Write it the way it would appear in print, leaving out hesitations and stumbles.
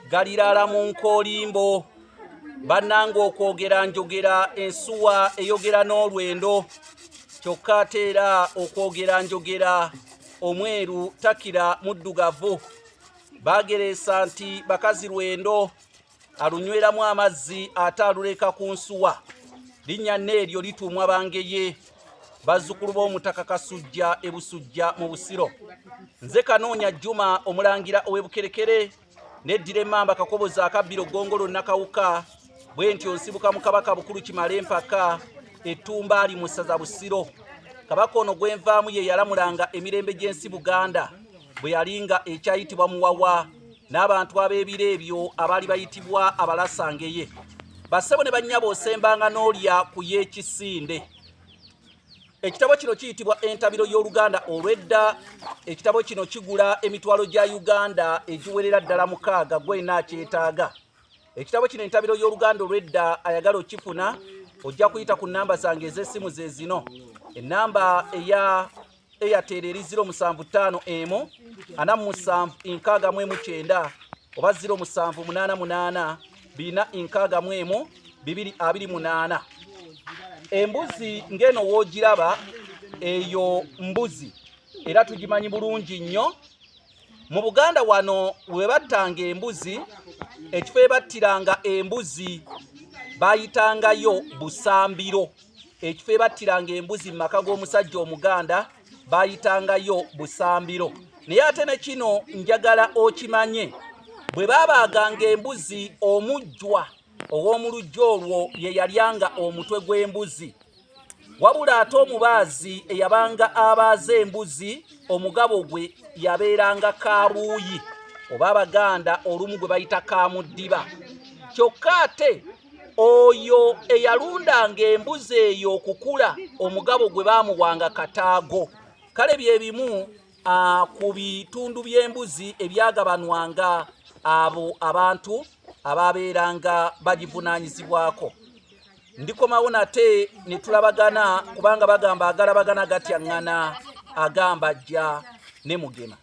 galirala mu nkoolimbo bannanga okwogera njogera ensuwa eyogera n'olwendo kyokka ate era okwogera njogera omweru takira muddugavu bageresa nti bakazi lwendo alunyweramu amazzi ate aluleka ku nsuwa linnya n'eryo litumwa bangeye bazzukulu b'omutaka Kasujja ebusujja mu Busiro. Nze Kanoonya Juma omulangira ow'ebukerekere neddira emmamba Kakobozi akabbiro Ggongolo Nakawuka bwe ntyo nsibuka mu Kabaka Bukulu Kimala empaka ettumba ali mu ssaza Busiro. Kabaka ono gwenvaamu ye yalamulanga emirembe gy'ensi Buganda bwe yalinga ekyayitibwa Muwawa n'abantu ab'ebiro ebyo abaali bayitibwa abalasangeye. Bassebo ne bannyabo osembanga n'olya ku y'ekisinde. Ekitabo kino kiyitibwa Entabiro y'Oluganda olw'edda. Ekitabo kino kigula emitwalo gya Uganda egiwerera ddala 6 gwena akyetaaga. Ekitabo kino Entabiro y'Oluganda olw'edda ayagala okifuna ojja kuyita ku nnamba zange ez'essimu ze zino. Ennamba eya Airtel eri 075 4769 oba 0788 461 228. Embuzi ngeno woogiraba eyo mbuzi era tugimanyi bulungi nnyo. Mu Buganda wano we battanga embuzi ekifo battiranga embuzi bayitangayo Busambiro. Ekifo battiranga embuzi mu maka g'omusajja Omuganda bayitangayo Busambiro. Naye ate ne kino njagala okimanye bwe babaaganga embuzi omujjwa ow'omulujja olwo ye yalyanga omutwe gw'embuzi. Wabula ate omubaazi eyabanga abaaza embuzi omugabo gwe yabeeranga Kaabuuyi oba Abaganda olumu gwe bayita Kaamuddiba. Kyokka ate oyo eyalundanga embuzi eyo okukula omugabo gwe baamuwanga Kataago. Kale bye bimu ku bitundu by'embuzi ebyagabanwanga abo abantu ababeeranga bagivunaanyizibwako. Ndikomawo nate ne tulabagana kubanga bagamba agalabagana gatyaŋŋana agamba ajja ne mugema.